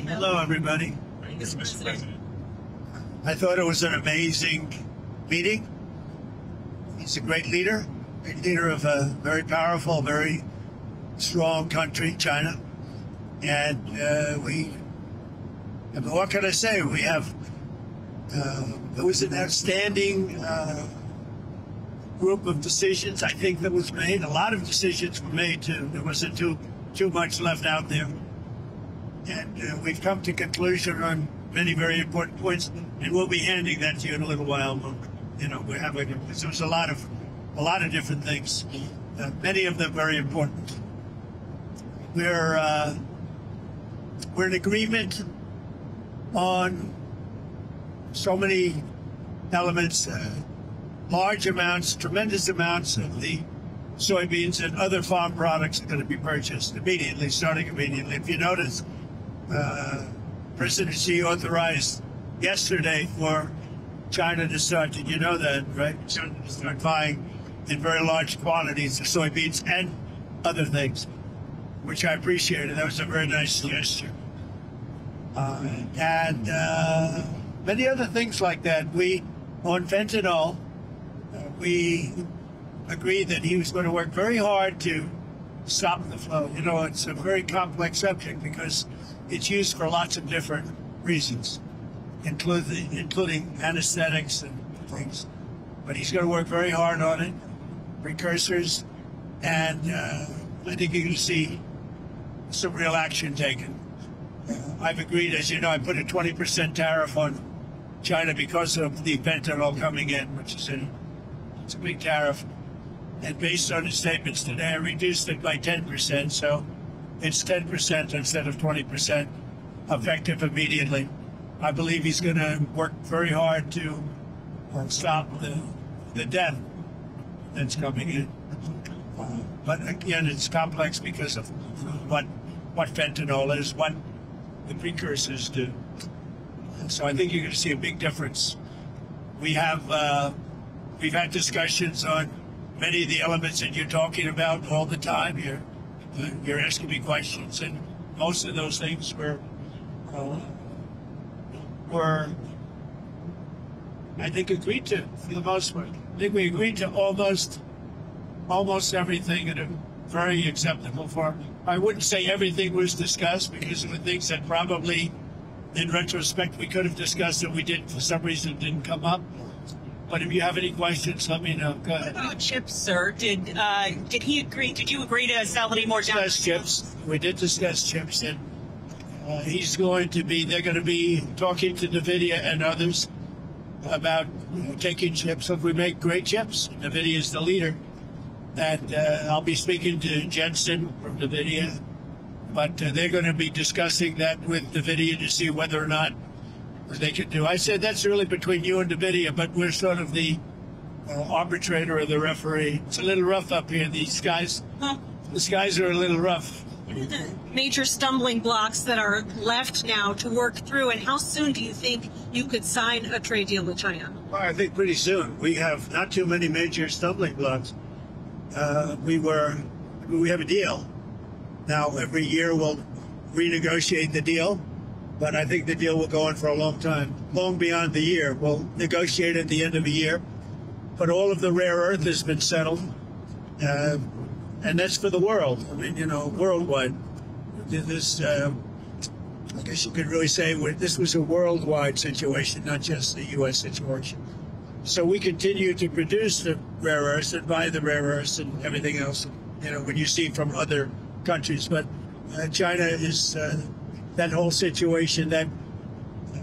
Hello, everybody. Mr. President. I thought it was an amazing meeting. He's a great leader of a very powerful, very strong country, China. And what can I say? We have, it was an outstanding group of decisions, I think, that was made. A lot of decisions were made, too. There wasn't too much left out there. And we've come to conclusion on many very important points, and we'll be handing that to you in a little while. You know, we're having, there's a lot of different things, many of them very important. We're in agreement on so many elements, large amounts, tremendous amounts of the soybeans and other farm products are going to be purchased immediately, starting immediately. If you notice, President Xi authorized yesterday for China to start, did you know that, right? China to start buying in very large quantities of soybeans and other things, which I appreciated. That was a very nice gesture. And many other things like that. On fentanyl, we agreed that he was going to work very hard to stop the flow. You know, it's a very complex subject because it's used for lots of different reasons, including anesthetics and things. But he's going to work very hard on it, precursors, and I think you're going to see some real action taken. I've agreed, as you know, I put a 20% tariff on China because of the fentanyl coming in, which is it's a big tariff. And based on his statements today, I reduced it by 10%, so it's 10% instead of 20%, effective immediately. I believe he's going to work very hard to stop the death that's coming in. But again, it's complex because of what fentanyl is, what the precursors do. And so I think you're going to see a big difference. We've had discussions on many of the elements that you're talking about all the time. You're asking me questions, and most of those things were I think agreed to for the most part. I think we agreed to almost everything in a very acceptable form. I wouldn't say everything was discussed because there were things that probably, in retrospect, we could have discussed that we didn't, for some reason, it didn't come up. But if you have any questions, let me know. Go ahead. What about chips, sir? Did he agree? Did you agree to sell any more? Discuss chips. We did discuss chips, and they're going to be talking to NVIDIA and others about taking chips. If we make great chips, NVIDIA is the leader. And I'll be speaking to Jensen from NVIDIA, but they're going to be discussing that with NVIDIA to see whether or not they can do. I said that's really between you and NVIDIA, but we're sort of the arbitrator or the referee. It's a little rough up here. These guys, the skies are a little rough. What are the major stumbling blocks that are left now to work through, and how soon do you think you could sign a trade deal with China? Well, I think pretty soon. We have not too many major stumbling blocks. We have a deal. Now, every year we'll renegotiate the deal, but I think the deal will go on for a long time, long beyond the year. We'll negotiate at the end of the year, but all of the rare earth has been settled, and that's for the world. I mean, you know, worldwide. This, I guess you could really say this was a worldwide situation, not just the U.S. situation. So we continue to produce the rare earths and buy the rare earths and everything else, you know, when you see from other countries. But China is, that whole situation, that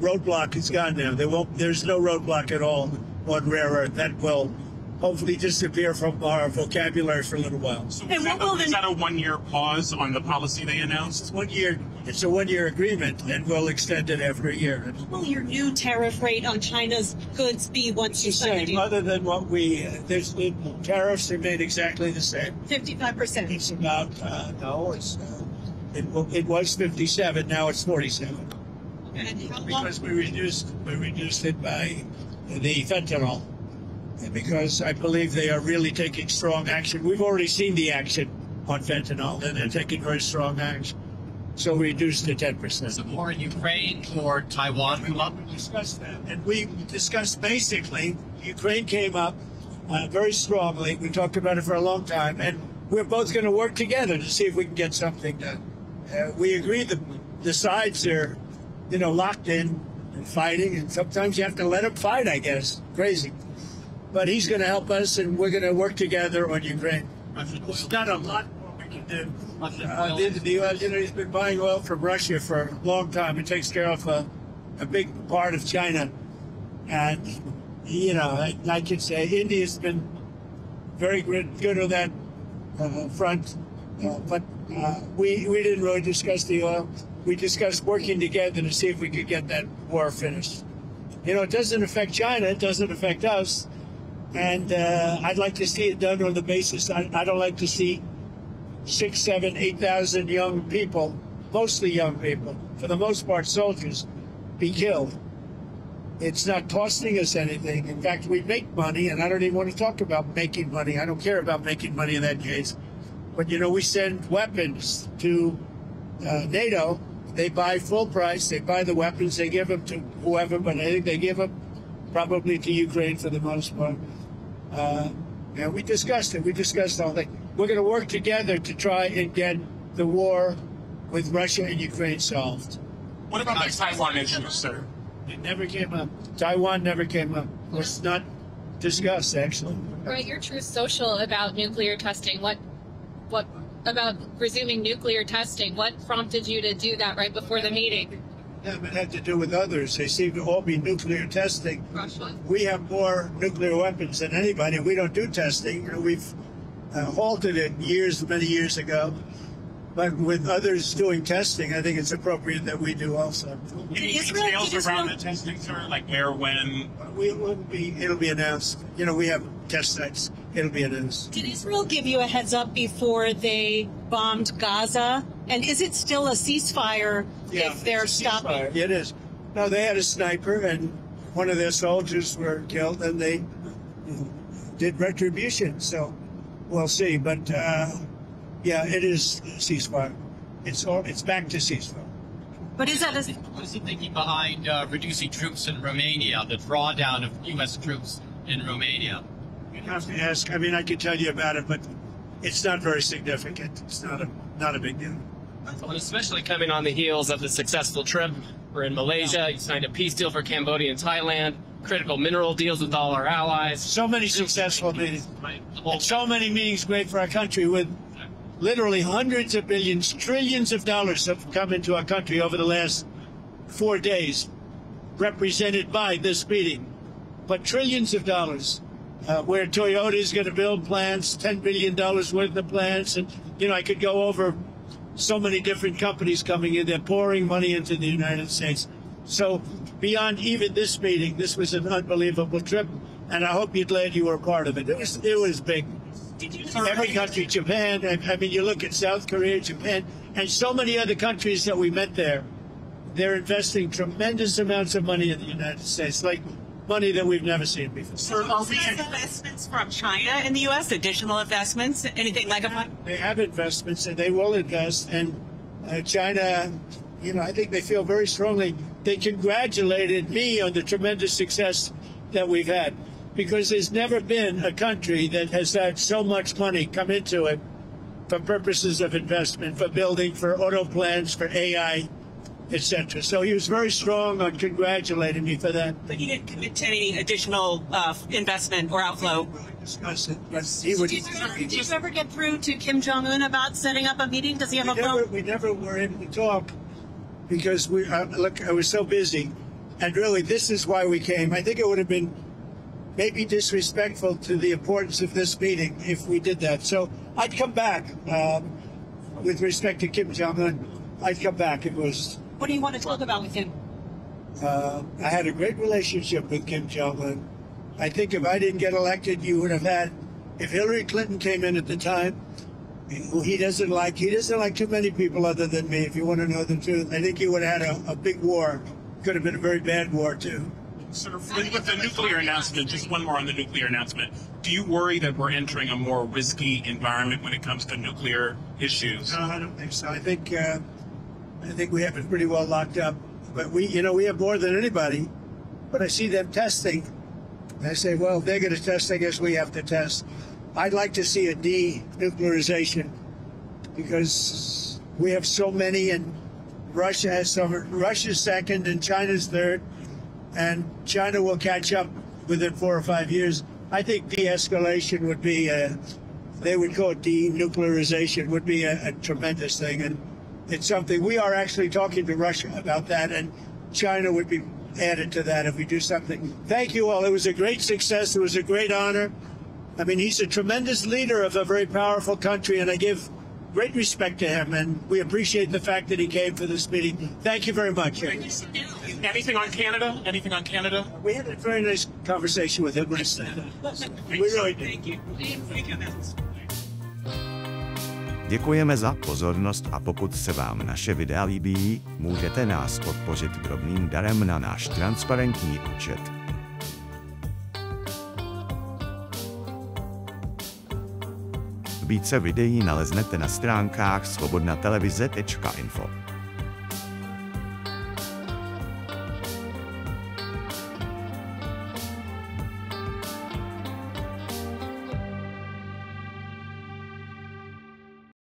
roadblock is gone now. There's no roadblock at all on rare earth. That will hopefully disappear from our vocabulary for a little while. So is that a one-year pause on the policy they announced? 1 year. It's a one-year agreement, and we'll extend it after a year. What will your new tariff rate on China's goods be once you sign the deal? Other than what the tariffs remain exactly the same. 55%. It's about, it was 57, now it's 47. And how long? Because we reduced it by the fentanyl. And because I believe they are really taking strong action. We've already seen the action on fentanyl, and they're taking very strong action. so we reduced to 10%. So more in Ukraine or Taiwan come up? We discussed that, and we discussed basically, Ukraine came up very strongly. We talked about it for a long time, and we're both going to work together to see if we can get something done. We agreed that the sides are, locked in and fighting, and sometimes you have to let them fight, I guess. Crazy. But he's going to help us, and we're going to work together on Ukraine. It's not a lot more we can do. The U.S., he's been buying oil from Russia for a long time. It takes care of a big part of China. And, I can say India's been very good on that front. But we didn't really discuss the oil. We discussed working together to see if we could get that war finished. It doesn't affect China. It doesn't affect us. And I'd like to see it done on the basis. I don't like to see 6, 7, 8,000 young people, mostly young people, for the most part soldiers, be killed. It's not costing us anything. In fact, we make money, and I don't even want to talk about making money. I don't care about making money in that case. But, we send weapons to NATO. They buy full price. They buy the weapons. They give them to whoever, but I think they give them probably to Ukraine for the most part. And we discussed it. We discussed all that. We're going to work together to try and get the war with Russia and Ukraine solved. What about the Taiwan issue, sir? It never came up. Taiwan never came up. It was not discussed, actually. Right, your Truth Social about nuclear testing. What about resuming nuclear testing? What prompted you to do that right before the meeting? It had to do with others. They seem to all be nuclear testing. Russia. We have more nuclear weapons than anybody. We don't do testing. We've halted it many years ago. But with others doing testing, I think it's appropriate that we do also. Any details around the testing, sir? Like where, when? It'll be announced. We have test sites. It'll be announced. Did Israel give you a heads up before they bombed Gaza? And is it still a ceasefire if they're stopping? It is. No, they had a sniper, and one of their soldiers were killed, and they did retribution. So we'll see. But it is ceasefire. It's back to ceasefire. But is that what is the thinking behind reducing troops in Romania, the drawdown of U.S. troops in Romania? You'd have to ask. I could tell you about it, but it's not very significant. It's not a big deal. Well, especially coming on the heels of the successful trip. We're in Malaysia. You signed a peace deal for Cambodia and Thailand. Critical mineral deals with all our allies. So many successful meetings. And so many meetings great for our country with literally hundreds of billions, trillions of dollars have come into our country over the last 4 days, represented by this meeting. But trillions of dollars, where Toyota is going to build plants, $10 billion worth of plants. And, I could go over so many different companies coming in. They're pouring money into the United States. So beyond even this meeting, this was an unbelievable trip. And I hope you're glad you were a part of it. It was big. Every country, Japan, you look at South Korea, Japan, and so many other countries that we met there. They're investing tremendous amounts of money in the United States, like money that we've never seen before. Sir, are we investments from China in the U.S., additional investments, anything like that? They have investments, and they will invest. And China, I think they feel very strongly. They congratulated me on the tremendous success that we've had, because there's never been a country that has had so much money come into it for purposes of investment, for building, for auto plants, for AI, etc. So he was very strong on congratulating me for that. But he didn't commit to any additional investment or outflow. We didn't really discuss it, but he would. Did you ever get through to Kim Jong-un about setting up a meeting? Does he have a phone? We never were able to talk because I was so busy. And really, this is why we came. I think it would have been maybe disrespectful to the importance of this meeting if we did that. So I'd come back with respect to Kim Jong-un. I'd come back. What do you want to talk about with him? I had a great relationship with Kim Jong-un. I think if I didn't get elected, you would have had, if Hillary Clinton came in at the time, he doesn't like too many people other than me, if you want to know the truth. I think he would have had a big war. Could have been a very bad war, too. Sir, with the nuclear announcement, just one more on the nuclear announcement. Do you worry that we're entering a more risky environment when it comes to nuclear issues? No, I don't think so. I think I think we have it pretty well locked up. But we have more than anybody. But I see them testing. And I say, well, if they're going to test, I guess we have to test. I'd like to see a denuclearization because we have so many, and Russia has some. Russia's second, and China's third, and China will catch up within 4 or 5 years. I think de-escalation would be, they would call it denuclearization, would be a tremendous thing. And it's something we are actually talking to Russia about that, and China would be added to that if we do something. Thank you all. It was a great success. It was a great honor. I mean, he's a tremendous leader of a very powerful country, and I give great respect to him, and we appreciate the fact that he came for this meeting. Thank you very much. Anything on Canada? Anything on Canada? We had a very nice conversation with him last night. We really did. Thank you. Děkujeme za pozornost a pokud se vám naše videa líbí, můžete nás podpořit drobným darem na náš transparentní účet. Více videí naleznete na stránkách svobodnatelevize.info.